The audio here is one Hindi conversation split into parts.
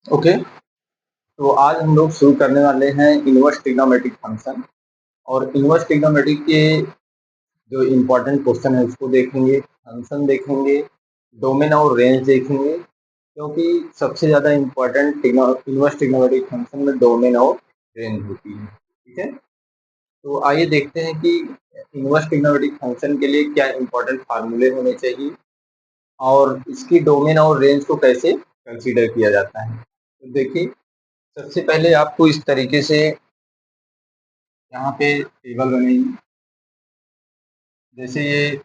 ओके, तो आज हम लोग शुरू करने वाले हैं इनवर्स ट्रिग्नोमेट्रिक फंक्शन। और इनवर्स ट्रिग्नोमेट्रिक के जो इम्पोर्टेंट क्वेश्चन है उसको देखेंगे, फंक्शन देखेंगे, डोमेन और रेंज देखेंगे, क्योंकि सबसे ज़्यादा इम्पोर्टेंट इनवर्स ट्रिग्नोमेट्रिक फंक्शन में डोमेन और रेंज होती है। ठीक है, तो आइए देखते हैं कि इनवर्स ट्रिग्नोमेट्रिक फंक्शन के लिए क्या इम्पोर्टेंट फार्मूले होने चाहिए और इसकी डोमेन और रेंज को कैसे कंसीडर किया जाता है। तो देखिए, सबसे पहले आपको इस तरीके से यहाँ पे टेबल बनेगी। जैसे ये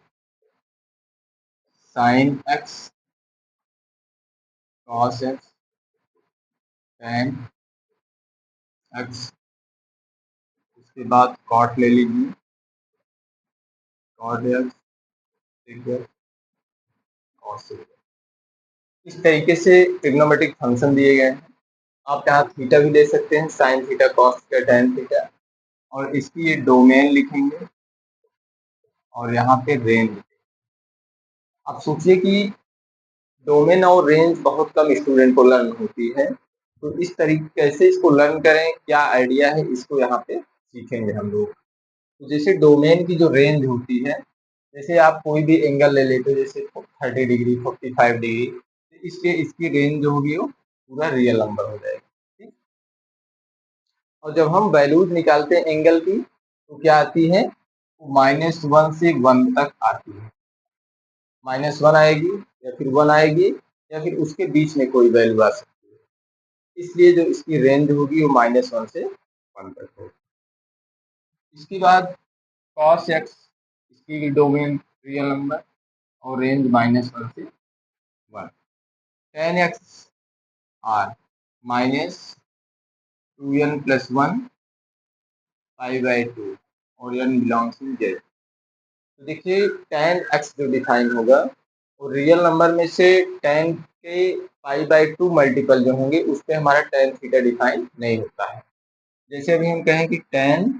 sine x, cos x, tan x, उसके बाद कॉट ले लीजिए, cot x, sec x, cos x. इस तरीके से ट्रिग्नोमेट्रिक फंक्शन दिए गए हैं। आप यहाँ थीटा भी ले सकते हैं, sine theta, cos theta, tan theta, और इसकी ये डोमेन लिखेंगे और यहाँ पे रेंज। आप सोचिए कि डोमेन और रेंज बहुत कम स्टूडेंट को लर्न होती है, तो इस तरीके कैसे इसको लर्न करें, क्या आइडिया है, इसको यहाँ पे सीखेंगे हम लोग। तो जैसे डोमेन की जो रेंज होती है, जैसे आप कोई भी एंगल ले लेते हो, जैसे 30 डिग्री, 45 डिग्री, तो इसके इसकी रेंज जो होगी वो पूरा रियल नंबर हो जाएगा। ठीक, और जब हम वैल्यूज निकालते हैं एंगल की, तो क्या आती है, -1 से 1 तक आती है। -1 आएगी या फिर 1 आएगी या फिर उसके बीच में कोई वैल्यू आ सकती है। इसलिए जो इसकी रेंज होगी वो -1 से 1 तक होगी। इसके बाद cos x, इसकी डोमेन रियल नंबर और रेंज -1 से 1। tan x r -2n+1 π/2 और n बिलोंग्स इन z। तो देखिए, tan x जो डिफाइन होगा वो रियल नंबर में से tan के π/2 मल्टीपल जो होंगे उस पर हमारा tan थीटा डिफाइन नहीं होता है। जैसे अभी हम कहें कि tan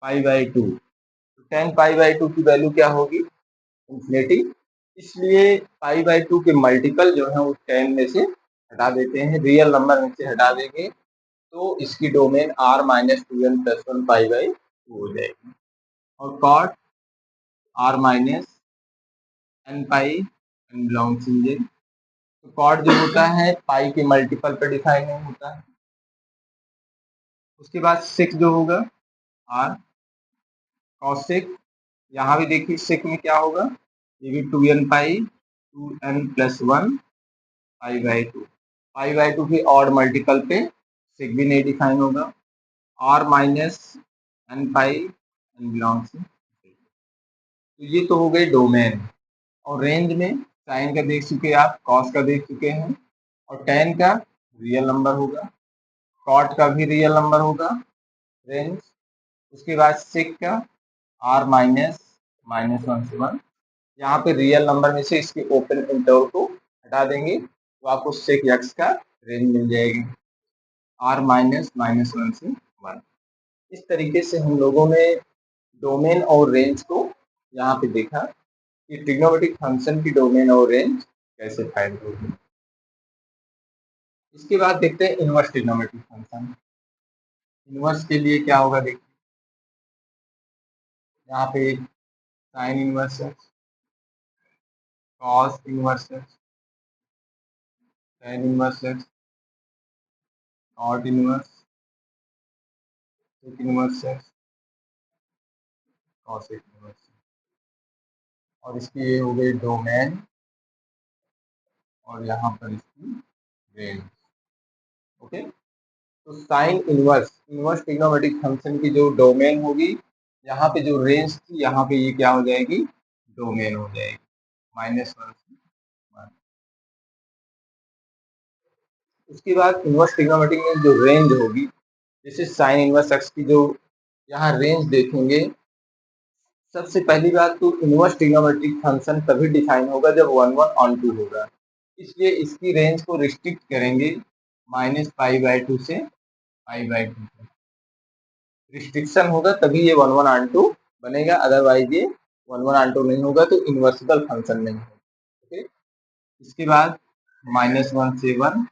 π/2, tan π/2 की वैल्यू क्या होगी, इंफिनिटी। इसलिए π/2 के मल्टीपल जो है उस tan में से हटा देते हैं, रियल नंबर में से हटा देंगे, तो इसकी डोमेन r-2n+1 π/2 हो जाएगी। और cot r-n n बिलोंग्स इन j। तो cot जो होता है पाई के मल्टीपल पे डिफाइन नहीं होता है। उसके बाद sec जो होगा r cos sec, यहाँ भी देखिए sec में क्या होगा, ये भी 2n+1 π/2। π/2 के ऑड मल्टीपल पे sec भी नहीं डिफाइन होगा। r-n n belongs. तो ये तो हो गई डोमेन। और रेंज में साइन का देख चुके आप, कॉस का देख चुके हैं, और टेन का रियल नंबर होगा, कॉट का भी रियल नंबर होगा रेंज। उसके बाद सेक का r-1 से 1, यहाँ पे रियल नंबर में से इसके ओपन इंटरवल को हटा देंगे तो आपको सेक एक्स का रेंज मिल जाएगी r-1 से 1। इस तरीके से हम लोगों ने डोमेन और रेंज को यहाँ पे देखा कि ट्रिग्नोमेट्रिक फंक्शन की डोमेन और रेंज कैसे फाइंड होगी। इसके बाद देखते हैं इनवर्स ट्रिग्नोमेट्रिक फंक्शन। इनवर्स के लिए क्या होगा, देखिए यहाँ पे साइन इनवर्स है, कॉस इनवर्स है, टेन इनवर्स है, कॉट इनवर्स, सेक इनवर्स है, कॉस इनवर्स। और इसकी ये हो गई डोमेन और यहाँ पर इसकी रेंज। ओके, तो sine inverse, inverse trigonometric function की जो डोमेन होगी, यहाँ पे जो रेंज थी यहाँ पे ये क्या हो जाएगी, डोमेन हो जाएगी -1 से 1। उसके बाद इनवर्स ट्रिग्नोमेट्रिक में जो रेंज होगी, जैसे साइन इनवर्स एक्स की जो यहाँ रेंज देखेंगे, सबसे पहली बात तो इनवर्स ट्रिग्नोमेट्रिक फंक्शन तभी डिफाइन होगा जब 1 1 ऑन 2 होगा। इसलिए इसकी रेंज को रिस्ट्रिक्ट करेंगे -π/2 से π/2 तक। रिस्ट्रिक्शन होगा तभी ये 1 1 ऑन 2 बनेगा, अदरवाइज ये 1 1 ऑन 2 नहीं होगा, तो इन्वर्सिबल फंक्शन नहीं होगा। ओके, इसके बाद -1 से 1,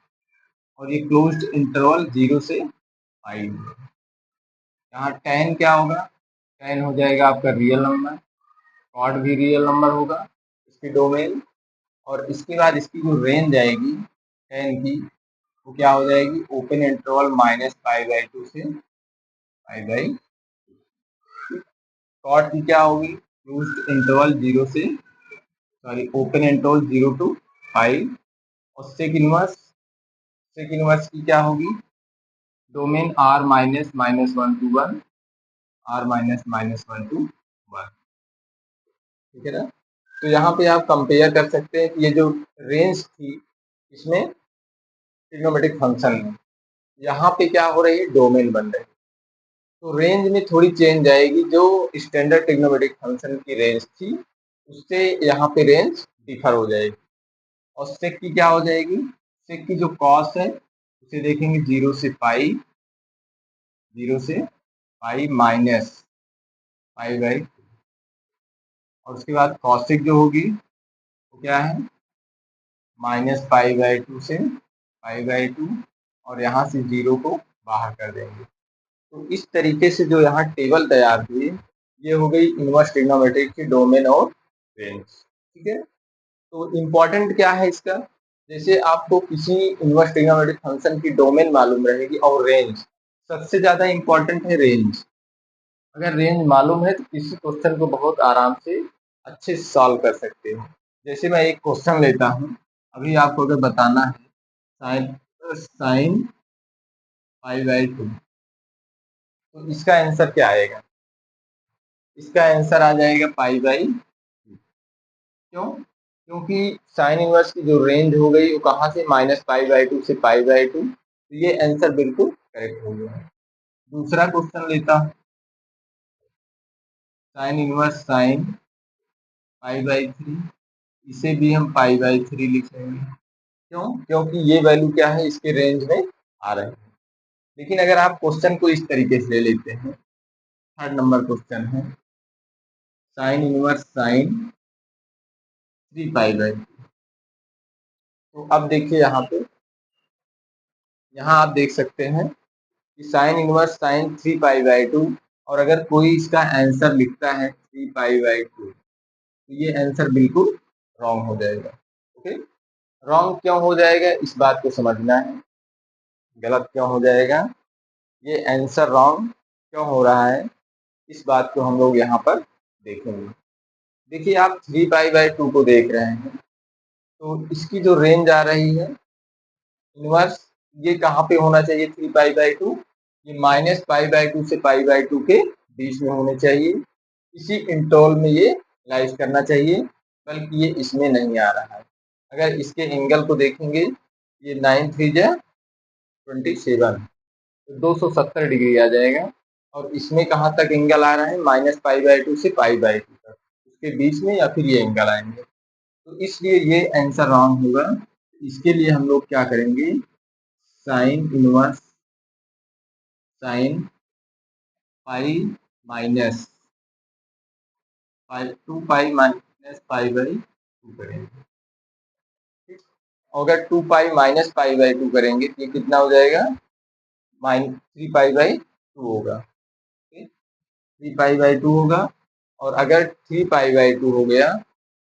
और ये क्लोज्ड इंटरवल 0 से पाई। यहाँ tan क्या होगा, tan हो जाएगा आपका रियल नंबर, कॉट भी रियल नंबर होगा इसकी डोमेन, और इसके बाद इसकी जो रेंज आएगी tan की वो क्या हो जाएगी, ओपन इंटरवल -π/2 से π/, कॉट की क्या होगी, क्लोज्ड इंटरवल 0 से ओपन इंटरवल 0 टू पाई, और सेक इनवर्स की क्या होगी, domain r-1 to 1, r-1 to 1, ठीक है ना। तो यहाँ पे आप कंपेयर कर सकते हैं कि ये जो रेंज थी इसमें ट्रिग्नोमेट्रिक फंक्शन में, यहाँ पे क्या हो रही है, डोमेन बन रही है, तो रेंज में थोड़ी चेंज आएगी। जो स्टैंडर्ड ट्रिग्नोमेट्रिक फंक्शन की रेंज थी उससे यहाँ पे रेंज डिफर हो जाएगी। और सेक की क्या हो जाएगी, सेक की जो कॉस है उसे देखेंगे 0 से पाई, 0 से पाई माइनस π/, और उसके बाद कॉसिक जो होगी वो क्या है, -π/2 से π/2, और यहाँ से 0 को बाहर कर देंगे। तो इस तरीके से जो यहाँ टेबल तैयार हुई ये हो गई इनवर्स ट्रिग्नोमेट्रिक की डोमेन और रेंज, ठीक है। तो इम्पोर्टेंट क्या है इसका, जैसे आपको किसी इनवर्स ट्रिग्नोमेट्रिक फंक्शन की डोमेन मालूम रहेगी और रेंज, सबसे ज्यादा इम्पोर्टेंट है रेंज। अगर रेंज मालूम है तो किसी क्वेश्चन को बहुत आराम से अच्छे से सॉल्व कर सकते हो। जैसे मैं एक क्वेश्चन लेता हूँ, अभी आपको अगर बताना है साइन π/2, तो इसका आंसर क्या आएगा, इसका आंसर आ जाएगा π/2। क्यों, क्योंकि साइन इनवर्स की जो रेंज हो गई वो कहाँ से, -π/2 से π/2, तो ये आंसर बिल्कुल करेक्ट हो गया। दूसरा क्वेश्चन लेता हूँ, साइन इनवर्स साइन π/3, इसे भी हम π/3 लिखेंगे। क्यों, क्योंकि ये वैल्यू क्या है, इसके रेंज में आ रहे हैं। लेकिन अगर आप क्वेश्चन को इस तरीके से ले लेते हैं, थर्ड नंबर क्वेश्चन है साइन इनवर्स साइन 3π/2, तो अब देखिए यहाँ आप देख सकते हैं कि साइन इनवर्स साइन 3π/2, और अगर कोई इसका आंसर लिखता है 3π/2, तो ये आंसर बिल्कुल रॉन्ग हो जाएगा। ओके, रॉन्ग क्यों हो जाएगा इस बात को समझना है, गलत क्यों हो जाएगा, ये आंसर रॉन्ग क्यों हो रहा है इस बात को हम लोग यहाँ पर देखेंगे। देखिए आप 3π/2 को देख रहे हैं, तो इसकी जो रेंज आ रही है इनवर्स, ये कहाँ पे होना चाहिए 3π/2, ये -π/2 से π/2 के बीच में होने चाहिए, इसी इंटरवल में ये लाइज करना चाहिए, बल्कि ये इसमें नहीं आ रहा है। अगर इसके एंगल को देखेंगे, ये 9 3 27, तो 270 डिग्री आ जाएगा, और इसमें कहाँ तक एंगल आ रहा है, -π/2 से π/2 तक, उसके बीच में या फिर ये एंगल आएंगे, तो इसलिए ये आंसर रॉन्ग होगा। इसके लिए हम लोग क्या करेंगे, sine inverse sine pi minus 2π minus π/2 करेंगे, ठीक। अगर 2π माइनस π/2 करेंगे तो ये कितना हो जाएगा, -3π/2 होगा, 3π/2 होगा, और अगर 3π/2 हो गया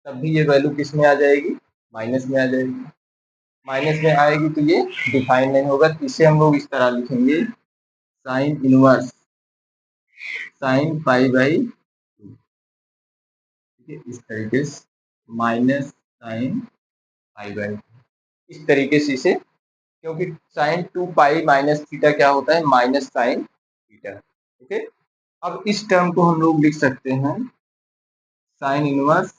तब भी ये वैल्यू किस में आ जाएगी, माइनस में आ जाएगी। माइनस में आएगी तो ये डिफाइन नहीं होगा, तो इसे हम लोग इस तरह लिखेंगे साइन इनवर्स साइन π/2, इस तरीके से माइनस साइन π/2, इस तरीके से इसे, क्योंकि साइन 2π माइनस थीटा क्या होता है, माइनस साइन थीटा। ओके, अब इस टर्म को हम लोग लिख सकते हैं साइन इनवर्स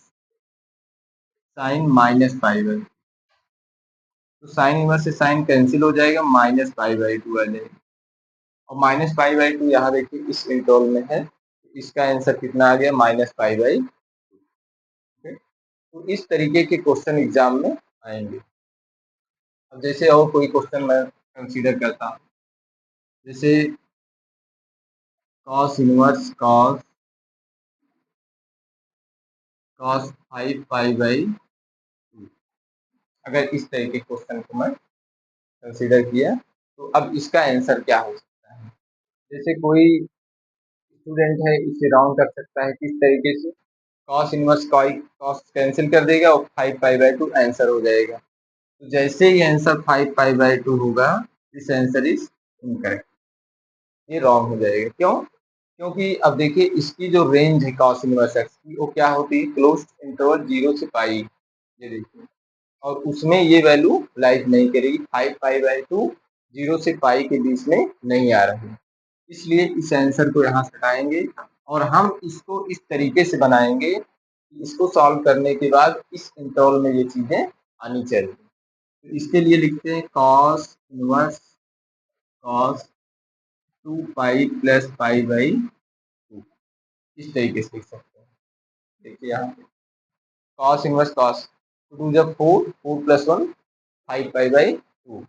साइन -π/2, तो साइन इनवर्स से साइन कैंसिल हो जाएगा, -π/2 आ जाएगा, और -π/2 यहाँ देखिए इस इंटरवल में है, इसका आंसर कितना आ गया, -π/2। तो इस तरीके के क्वेश्चन एग्जाम में आएंगे। अब जैसे और कोई क्वेश्चन मैं कंसीडर करता हूँ, जैसे cos इनवर्स cos 5π/2, अगर इस तरह के क्वेश्चन को मैं कंसीडर किया। तो अब इसका आंसर क्या हो सकता है? जैसे कोई स्टूडेंट है, इसे राउंड कर सकता है किस तरीके से, कॉस इनवर्स कॉस कैंसिल कर देगा और 5 पाई/2 आंसर हो जाएगा। तो जैसे ही आंसर 5 पाई/2 होगा, दिस आंसर इज इनकरेक्ट, ये रॉन्ग हो जाएगा। क्यों? क्योंकि अब देखिए इसकी जो रेंज है कॉस इनवर्स एक्स की, वो क्या होती है, क्लोज्ड इंटरवल 0 से पाई। ये देखिए, और उसमें ये वैल्यू लाइज नहीं करेगी, 5 पाई/2 0 से पाई के बीच में नहीं आ रही, इसलिए इस आंसर को यहाँ से हटाएंगे और हम इसको इस तरीके से बनाएंगे कि इसको सॉल्व करने के बाद इस इंटरवल में ये चीजें आनी चाहिए। तो इसके लिए लिखते हैं cos inverse cos 2 pi plus पाई/2, इस तरीके से लिख सकते हैं। देखिए यहाँ पे cos इनवर्स cos 2 जब 4, 4 + 1 5 पाई/2, तो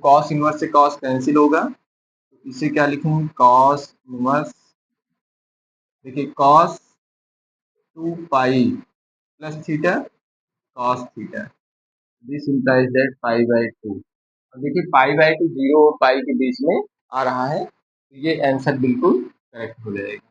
cos इनवर्स से cos कैंसिल होगा, तो इसे क्या लिखेंगे, cos इनवर्स, देखिए cos 2 pi plus theta cos theta, this implies that पाई/2। और देखिए पाई/2 0 और पाई के बीच में आ रहा है, तो ये आंसर बिल्कुल करेक्ट हो जाएगा,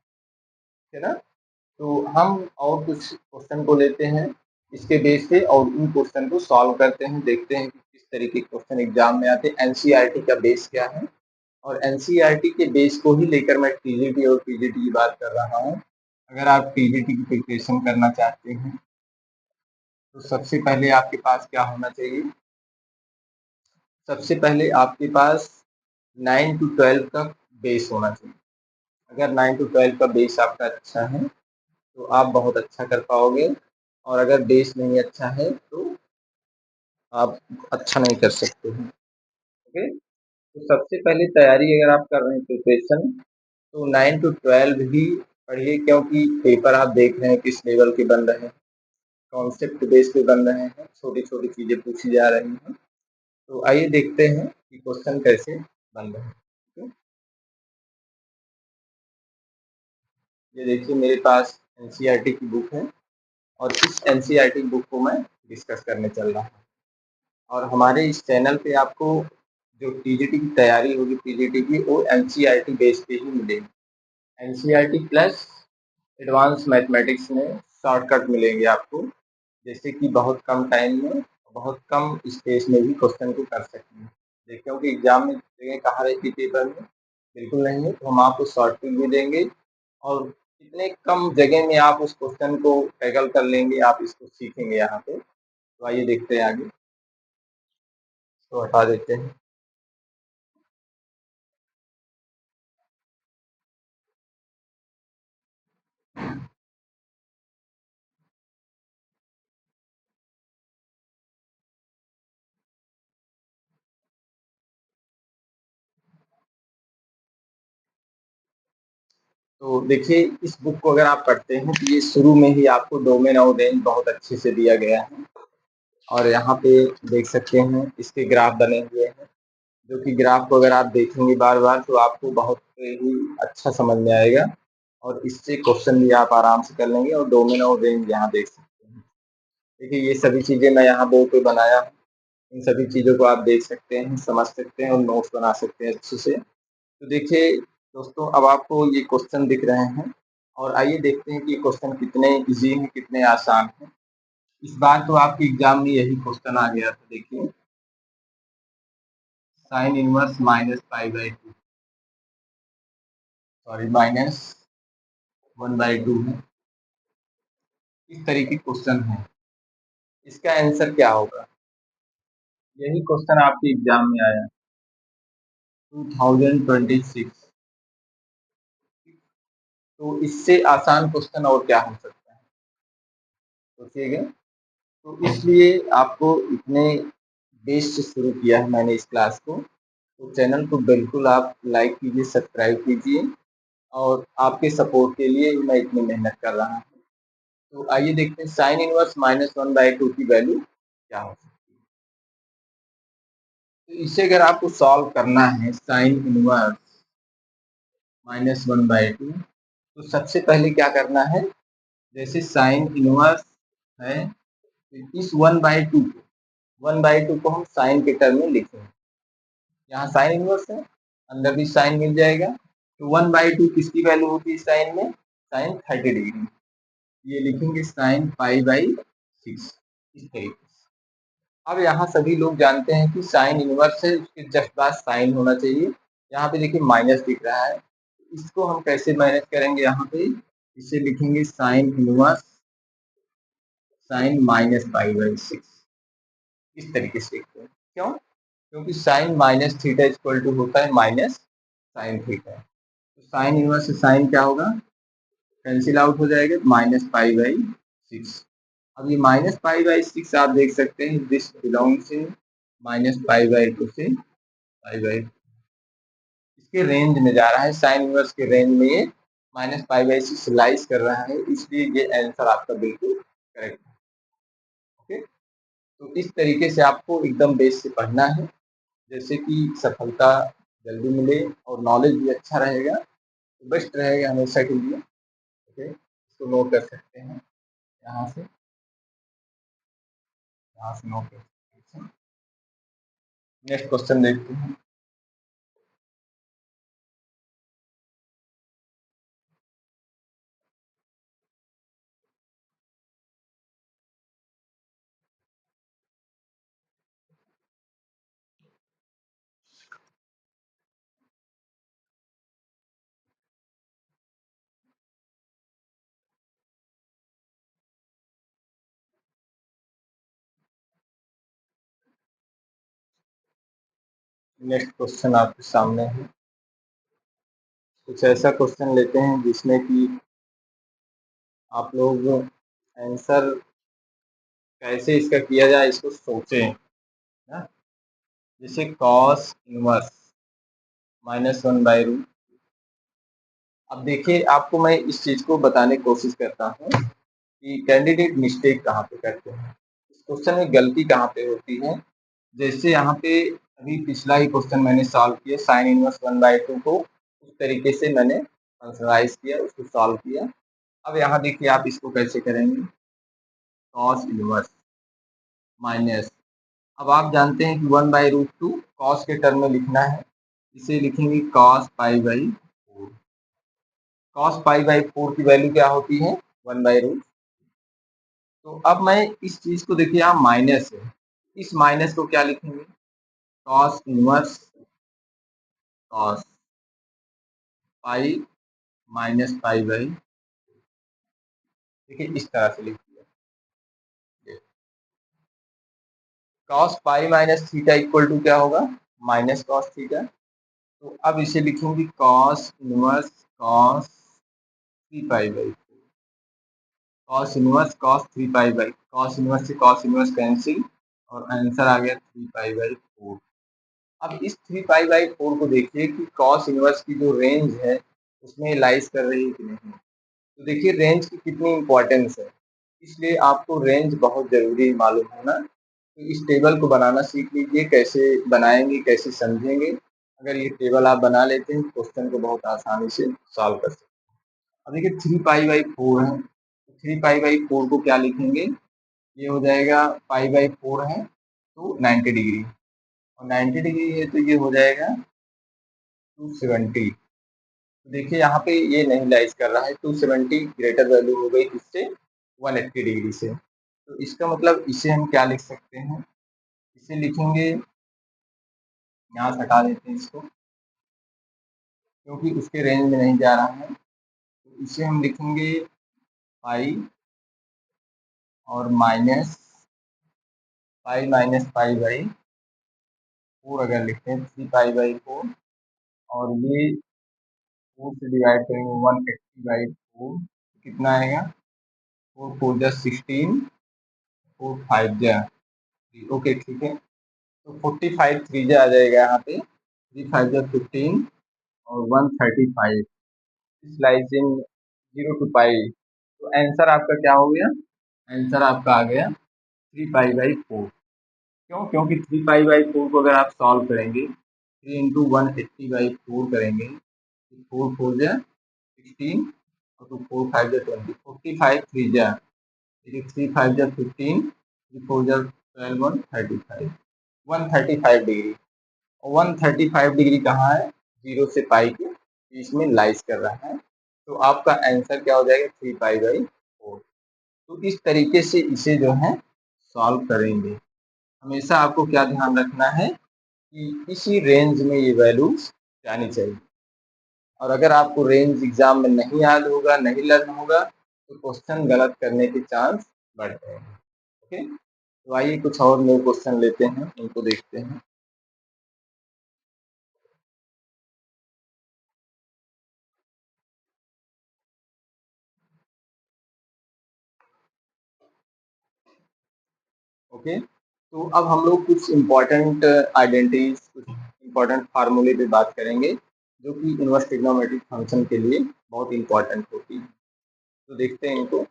है ना। तो हम और कुछ क्वेश्चन को लेते हैं इसके बेस पे और उन क्वेश्चन को सॉल्व करते हैं, देखते हैं कि किस तरीके के क्वेश्चन एग्जाम में आते हैं, एनसीईआरटी का बेस क्या है। और एनसीईआरटी के बेस को ही लेकर मैं टीजीटी और पीजीटी की बात कर रहा हूँ। अगर आप टीजीटी की प्रिपरेशन करना चाहते हैं तो सबसे पहले आपके पास क्या होना चाहिए, सबसे पहले आपके पास 9 to 12 का बेस होना चाहिए। अगर 9 to 12 का बेस आपका अच्छा है तो आप बहुत अच्छा कर पाओगे, और अगर बेस नहीं अच्छा है तो आप अच्छा नहीं कर सकते हैं। ओके, तो सबसे पहले तैयारी अगर आप कर रहे हैं प्रिपरेशन, तो 9 to 12 ही पढ़िए, क्योंकि पेपर आप देख रहे हैं किस लेवल के बन रहे हैं, कॉन्सेप्ट बेस पे बन रहे हैं, छोटी छोटी चीजें पूछी जा रही हैं। तो आइए देखते हैं कि क्वेश्चन कैसे बन रहे हैं। ठीक है? ये देखिए मेरे पास एनसीईआरटी की बुक है और इस एनसीईआरटी बुक को मैं डिस्कस करने चल रहा हूँ। और हमारे इस चैनल पे आपको जो टीजीटी की तैयारी होगी पीजीटी की, वो एनसीईआरटी बेस पे ही मिलेगी। एनसीईआरटी प्लस एडवांस मैथमेटिक्स में शॉर्टकट मिलेंगे आपको, जैसे कि बहुत कम टाइम में बहुत कम स्पेस में भी क्वेश्चन को कर सकते हैं। क्योंकि एग्जाम में जगह कहाँ रहती पेपर में, बिल्कुल नहीं है, तो हम आपको शॉर्ट ट्रिक भी देंगे और कितने कम जगह में आप उस क्वेश्चन को टैकल कर लेंगे, आप इसको सीखेंगे यहाँ पे। तो आइए देखते हैं आगे, तो हटा देते हैं। तो देखिए इस बुक को अगर आप पढ़ते हैं तो ये शुरू में ही आपको डोमेन और रेंज बहुत अच्छे से दिया गया है, और यहाँ पे देख सकते हैं इसके ग्राफ बने हुए हैं, जो कि ग्राफ को अगर आप देखेंगे बार बार तो आपको बहुत ही अच्छा समझ में आएगा, और इससे क्वेश्चन भी आप आराम से कर लेंगे। और डोमेन और रेंज यहाँ देख सकते हैं, देखिए ये सभी चीजें मैं यहाँ बोर्ड पे बनाया हूँ, इन सभी चीजों को आप देख सकते हैं, समझ सकते हैं और नोट्स बना सकते हैं अच्छे से। तो देखिए दोस्तों, अब आपको ये क्वेश्चन दिख रहे हैं, और आइए देखते हैं कि ये क्वेश्चन कितने इजी हैं, कितने आसान हैं। इस बार तो आपके एग्जाम में यही क्वेश्चन आ गया था, देखिए साइन इनवर्स -पाई/2, सॉरी -1/2 है, इस तरीके क्वेश्चन है, इसका आंसर क्या होगा। यही क्वेश्चन आपके एग्जाम में आया 2026। तो इससे आसान क्वेश्चन और क्या हो सकता है, सोचिएगा। तो इसलिए आपको इतने बेस से शुरू किया है मैंने इस क्लास को, तो चैनल को बिल्कुल आप लाइक कीजिए, सब्सक्राइब कीजिए, और आपके सपोर्ट के लिए मैं इतनी मेहनत कर रहा हूँ। तो आइए देखते हैं साइन इनवर्स -1/2 की वैल्यू क्या हो सकती है। तो इसे अगर आपको सॉल्व करना है साइन इनवर्स -1/2, तो सबसे पहले क्या करना है, जैसे साइन इनवर्स है, तो इस 1/2 को हम साइन के टर्म में लिखेंगे, यहाँ साइन इनवर्स है, अंदर भी साइन मिल जाएगा। तो 1/2 किसकी वैल्यू होती है साइन में? साइन 30 डिग्री। ये लिखेंगे साइन π/6 इस तरीके से। अब यहाँ सभी लोग जानते हैं कि साइन इनवर्स है, उसके जस्ट बाद साइन होना चाहिए। यहाँ पे देखिए माइनस दिख रहा है, इसको हम कैसे मैनेज करेंगे? यहाँ पे इसे लिखेंगे साइन इनवर्स साइन -π/6 इस तरीके से लिखते हैं। क्यों? क्योंकि sine minus theta equal to होता है माइनस साइन थीटा। तो साइन इनवर्स से साइन क्या होगा? कैंसिल आउट हो जाएगा, -π/6। अब ये -π/6 आप देख सकते हैं, दिस बिलोंग्स इन -π/2 से π/2। इसके रेंज में जा रहा है, साइन इनवर्स के रेंज में ये -π/6 लाइज कर रहा है, इसलिए ये आंसर आपका बिल्कुल करेक्ट है। ओके, तो इस तरीके से आपको एकदम बेस से पढ़ना है, जैसे कि सफलता जल्दी मिले और नॉलेज भी अच्छा रहेगा, तो बेस्ट रहेगा हमेशा के लिए। ओके, इसको नोट कर सकते हैं यहाँ से नोट कर सकते हैं। नेक्स्ट क्वेश्चन देखते हैं। नेक्स्ट क्वेश्चन आपके सामने है। कुछ ऐसा क्वेश्चन लेते हैं जिसमें कि आप लोग आंसर कैसे इसका किया जाए इसको सोचें ना। जैसे कॉस इनवर्स -1/√। अब देखिए, आपको मैं इस चीज को बताने की कोशिश करता हूँ कि कैंडिडेट मिस्टेक कहाँ पे करते हैं, इस क्वेश्चन में गलती कहाँ पे होती है। जैसे यहाँ पे अभी पिछला ही क्वेश्चन मैंने सॉल्व किया, साइन इनवर्स 1/2 को उस तरीके से मैंने फंक्शनलाइज किया, उसको सॉल्व किया। अब यहाँ देखिए आप इसको कैसे करेंगे, कॉस इनवर्स माइनस, अब आप जानते हैं कि 1/√2 कॉस के टर्म में लिखना है, इसे लिखेंगे कॉस π/4। कॉस π/4 की वैल्यू क्या होती है? 1/√। तो अब मैं इस चीज को देखिए, यहाँ माइनस है, इस माइनस को क्या लिखेंगे? कॉस इनवर्स कॉस पाई -π/, देखिए इस तरह से लिख दिया। Cos pi minus theta equal to क्या होगा? Minus cos theta. तो अब इसे लिखेंगे cos inverse cos 3π/4। Cos inverse cos 3π/, cos inverse से कॉस इनवर्स कैंसिल और आंसर आ गया 3π/4। अब इस 3π/4 को देखिए कि कॉस इनवर्स की जो रेंज है उसमें लाइज कर रही है कि नहीं। तो देखिए रेंज की कितनी इंपॉर्टेंस है, इसलिए आपको रेंज बहुत जरूरी मालूम होना। तो इस टेबल को बनाना सीख लीजिए, कैसे बनाएंगे कैसे समझेंगे। अगर ये टेबल आप बना लेते हैं क्वेश्चन को बहुत आसानी से सॉल्व कर सकते हैं। अब देखिए 3π/4 है, 3π/4 को क्या लिखेंगे? ये हो जाएगा π/4 है तो 90 डिग्री, और 90 डिग्री है तो ये हो जाएगा 270। देखिए यहाँ पे ये नहीं लाइज कर रहा है, 270 ग्रेटर वैल्यू हो गई इससे 180 डिग्री से। तो इसका मतलब इसे हम क्या लिख सकते हैं? इसे लिखेंगे, यहाँ से हटा देते हैं इसको क्योंकि उसके रेंज में नहीं जा रहा है। तो इसे हम लिखेंगे पाई और -π/4 अगर लिखते हैं 3π/4, और ये 4 से डिवाइड करेंगे 180/4, कितना आएगा? 4 4 जा 16, 4 5 जा, ओके ठीक है। तो 45 3 जा आ जाएगा यहाँ पे, 3 5 जा 15 और 135 लाइज इन 0 to पाई। तो आंसर आपका क्या हो गया? आंसर आपका आ गया 3π/4। क्यों? क्योंकि 3π/4 को अगर आप सॉल्व करेंगे 3 इंटू 180/4 करेंगे, 4 4 जा 16 और 2 4 5 जा 20, 45 3 जा, 3 5 जा 15, 3 4 जा 12, 135 डिग्री। 135 डिग्री कहाँ है, 0 से पाई के बीच में लाइज कर रहा है, तो आपका आंसर क्या हो जाएगा 3π/4। तो इस तरीके से इसे जो है सॉल्व करेंगे। हमेशा आपको क्या ध्यान रखना है कि इसी रेंज में ये वैल्यूज जानी चाहिए, और अगर आपको रेंज एग्जाम में नहीं याद होगा, नहीं लर्न होगा, तो क्वेश्चन गलत करने के चांस बढ़ते हैं। ओके, तो आइए कुछ और न्यू क्वेश्चन लेते हैं, उनको देखते हैं। ओके, तो अब हम लोग कुछ इम्पोर्टेंट आइडेंटिटीज, कुछ इम्पोर्टेंट फार्मूले पे बात करेंगे जो कि इनवर्स ट्रिग्नोमेट्रिक फंक्शन के लिए बहुत इम्पोर्टेंट होती है। तो देखते हैं इनको।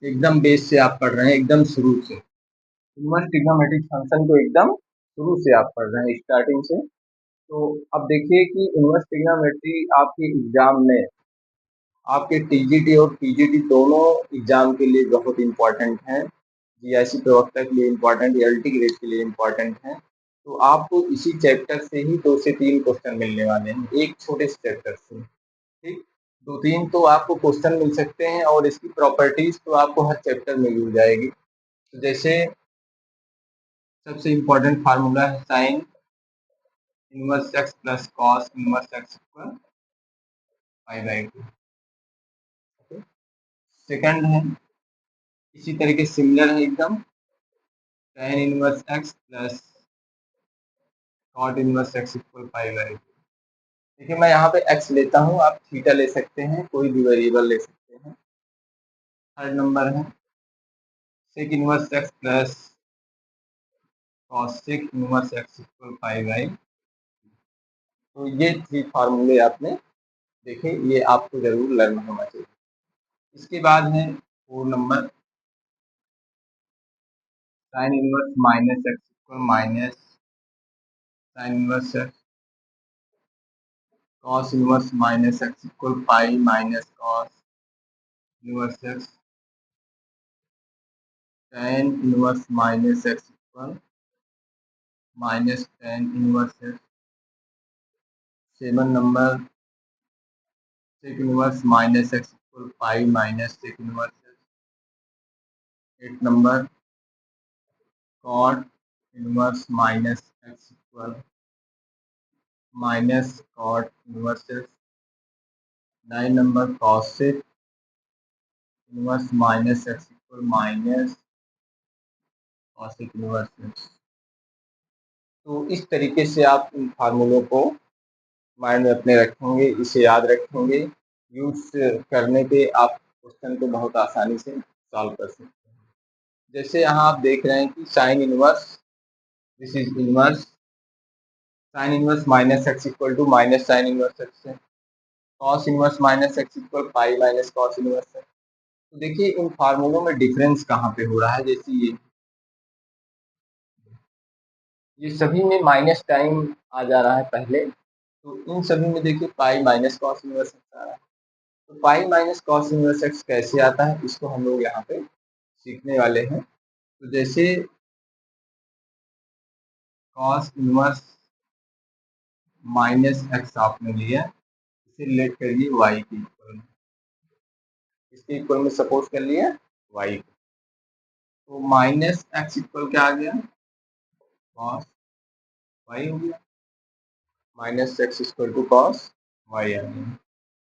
एकदम बेस से आप पढ़ रहे हैं, एकदम शुरू से इनवर्स ट्रिग्नोमेट्रिक फंक्शन को एकदम शुरू से आप पढ़ रहे हैं, स्टार्टिंग से। तो अब देखिए कि इनवर्स ट्रिग्नोमेट्री आपके एग्जाम में, आपके टीजीटी और पीजीटी दोनों एग्जाम के लिए बहुत इंपॉर्टेंट है, जीआईसी प्रवक्ता के लिए इम्पोर्टेंट, एलटी ग्रेड के लिए इम्पोर्टेंट है। तो आपको इसी चैप्टर से ही 2 से 3 क्वेश्चन मिलने वाले हैं, एक छोटे से चैप्टर से। ठीक, 2-3 तो आपको क्वेश्चन मिल सकते हैं, और इसकी प्रॉपर्टीज तो आपको हर चैप्टर में मिल जाएगी। तो जैसे सबसे इम्पोर्टेंट फार्मूला है sine inverse x plus cos inverse x equal π/2। Second है इसी तरीके सिमिलर है एकदम, tan inverse x plus cot inverse x equal π/2। देखिए मैं यहाँ पे एक्स लेता हूँ, आप थीटा ले सकते हैं, कोई भी वेरिएबल ले सकते हैं। थर्ड नंबर है sec inverse x plus cosec inverse x equal π/2। तो ये 3 फार्मूले आपने देखे, ये आपको जरूर लर्न होना चाहिए। इसके बाद है 4 number sine inverse minus x equal minus sine inverse x cos inverse minus x equal pi minus cos inverse x tan inverse minus x equal minus tan inverse x. 7 number sec inverse minus x equal pi minus sec inverse x. 8 number cot inverse minus x equal minus cot inverse x. 9 number cosec inverse minus x equal minus cosec inverse x. तो इस तरीके से आप इन फार्मूलों को माइंड में अपने रखेंगे, इसे याद रखेंगे, यूज करने पे आप क्वेश्चन को बहुत आसानी से सॉल्व कर सकते हैं। जैसे यहाँ आप देख रहे हैं कि sine inverse, this is inverse sine inverse minus x equal to minus sine inverse x है, cos inverse minus x equal pi minus cos inverse है। तो देखिए इन फार्मूलों में डिफरेंस कहाँ पे हो रहा है, जैसे ये सभी में माइनस टाइम आ जा रहा है पहले, तो इन सभी में देखिए pi minus cos inverse x आ रहा है। तो pi minus cos inverse x कैसे आता है, इसको हम लोग यहाँ पे सीखने वाले हैं। तो जैसे कॉस इनवर्स माइनस एक्स आपने लिया, इसे रिलेट करिए वाई के इक्वल में, इसके इक्वल में सपोज कर लिया वाई को। तो माइनस एक्स इक्वल क्या आ गया, कॉस वाई हो गया, minus x equal to cos y आ गया।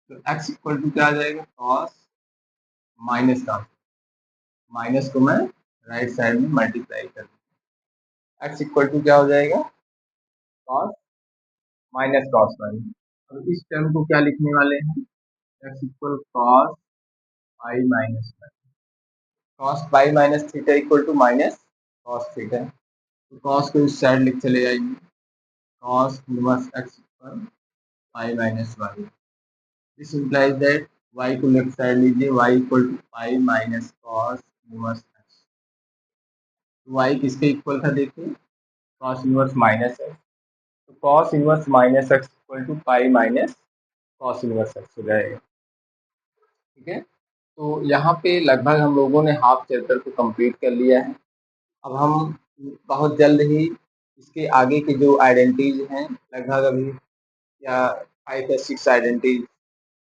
तो एक्स इक्वल टू क्या आ जाएगा, कॉस माइनस का, माइनस को मैं राइट साइड में मल्टीप्लाई कर, एक्स इक्वल टू क्या हो जाएगा, कॉस माइनस कॉस वाई। अब इस टर्म को क्या लिखने वाले हैं, x equal cos pi minus y, cos pi minus theta equal to minus cos theta. तो कॉस को इस साइड लिख चले जाइए, cos inverse x equal pi minus y. This implies that y को लेफ्ट साइड लीजिए, y equal to pi minus cos inverse x. Y किसके इक्वल था देखिए, कॉस इनवर्स माइनस एक्स, तो cos inverse minus x equal to pi minus cos inverse x हो जाएगा। ठीक है, तो यहाँ पे लगभग हम लोगों ने हाफ चैप्टर को कंप्लीट कर लिया है। अब हम बहुत जल्द ही इसके आगे की जो आइडेंटिटीज हैं, लगभग अभी या 5 या 6 आइडेंटिटीज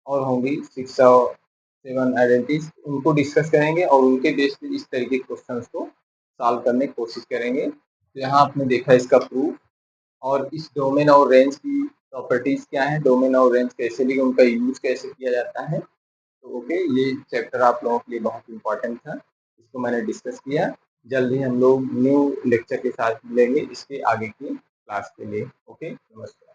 और होंगी, 6 और 7 आइडेंटिटीज, उनको डिस्कस करेंगे और उनके बेस पे इस तरीके के क्वेश्चंस को सॉल्व करने की कोशिश करेंगे। तो यहाँ आपने देखा इसका प्रूफ, और इस डोमेन और रेंज की प्रॉपर्टीज क्या है, डोमेन और रेंज कैसे लिए, उनका यूज कैसे किया जाता है। तो ओके, ये चैप्टर आप लोगों के लिए बहुत इंपॉर्टेंट था, इसको मैंने डिस्कस किया। जल्द ही हम लोग न्यू लेक्चर के साथ मिलेंगे इसके आगे की क्लास के लिए। ओके, नमस्कार।